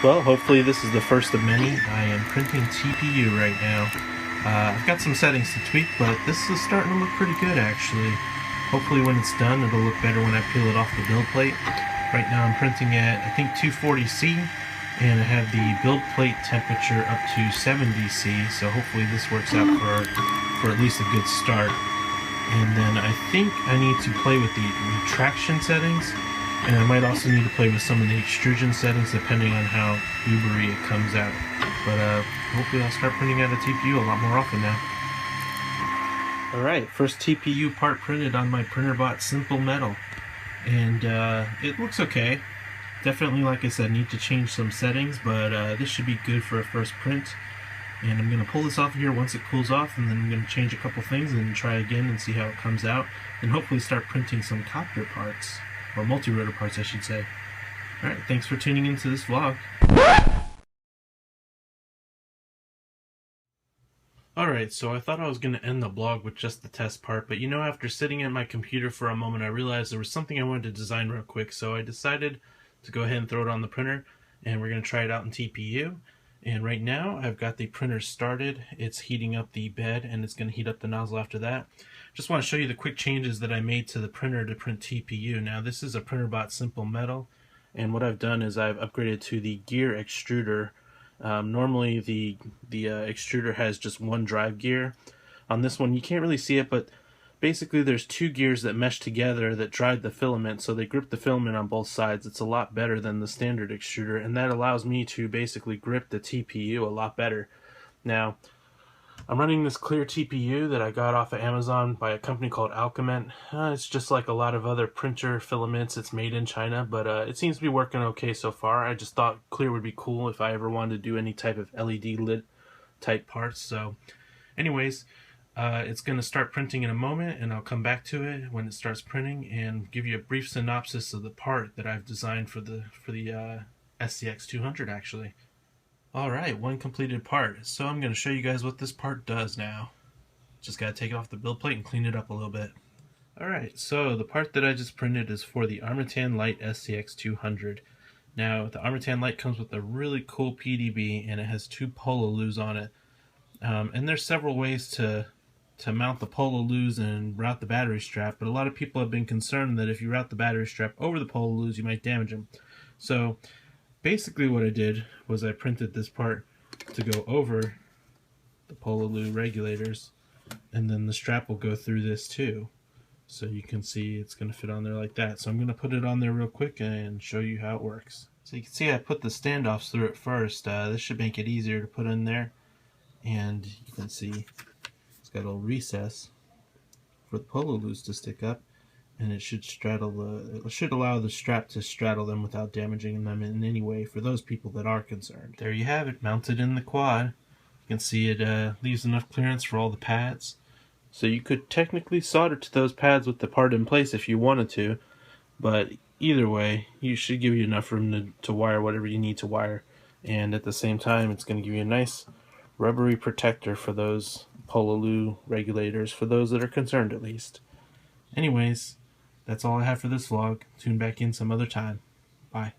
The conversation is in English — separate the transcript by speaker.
Speaker 1: Well, hopefully this is the first of many. I am printing TPU right now. I've got some settings to tweak, but this is starting to look pretty good actually. Hopefully when it's done it'll look better when I peel it off the build plate. Right now I'm printing at I think 240C, and I have the build plate temperature up to 70C, so hopefully this works out for at least a good start. And then I think I need to play with the retraction settings, and I might also need to play with some of the extrusion settings depending on how goobery it comes out. But hopefully I'll start printing out a TPU a lot more often now. Alright, first TPU part printed on my printer bot Simple Metal. And it looks okay. Definitely, like I said, need to change some settings, but this should be good for a first print. And I'm going to pull this off of here once it cools off, and then I'm going to change a couple things and try again and see how it comes out. And hopefully start printing some copter parts. Or multi-rotor parts, I should say. Alright, thanks for tuning into this vlog. Alright, so I thought I was going to end the vlog with just the test part, but you know, after sitting at my computer for a moment, I realized there was something I wanted to design real quick, so I decided to go ahead and throw it on the printer, and we're going to try it out in TPU. And right now, I've got the printer started. It's heating up the bed, and it's going to heat up the nozzle after that. Just want to show you the quick changes that I made to the printer to print TPU. Now, this is a printer bot Simple Metal, and what I've done is I've upgraded to the gear extruder. Normally, the extruder has just one drive gear. On this one, you can't really see it, but basically there's two gears that mesh together that drive the filament, so they grip the filament on both sides. It's a lot better than the standard extruder, and that allows me to basically grip the TPU a lot better. Now, I'm running this clear TPU that I got off of Amazon by a company called Alchement. It's just like a lot of other printer filaments. It's made in China, but it seems to be working okay so far. I just thought clear would be cool if I ever wanted to do any type of LED lit type parts. So anyways, it's going to start printing in a moment, and I'll come back to it when it starts printing and give you a brief synopsis of the part that I've designed for the SCX200 actually. Alright, one completed part. So I'm going to show you guys what this part does now. Just got to take it off the build plate and clean it up a little bit. Alright, so the part that I just printed is for the Armatan Light SCX200. Now, the Armatan Light comes with a really cool PDB, and it has two polo loos on it. And there's several ways to mount the polo loos and route the battery strap, but a lot of people have been concerned that if you route the battery strap over the polo loos, you might damage them. So basically what I did was I printed this part to go over the polo loo regulators, and then the strap will go through this too. So you can see it's going to fit on there like that. So I'm going to put it on there real quick and show you how it works. So you can see I put the standoffs through it first. This should make it easier to put in there. And you can see it's got a little recess for the polo loos to stick up, and it should allow the strap to straddle them without damaging them in any way for those people that are concerned. There you have it, mounted in the quad. You can see it leaves enough clearance for all the pads. So you could technically solder to those pads with the part in place if you wanted to, but either way, you should give you enough room to wire whatever you need to wire. And at the same time, it's going to give you a nice rubbery protector for those polo loo regulators, for those that are concerned at least. Anyways, that's all I have for this vlog. Tune back in some other time. Bye.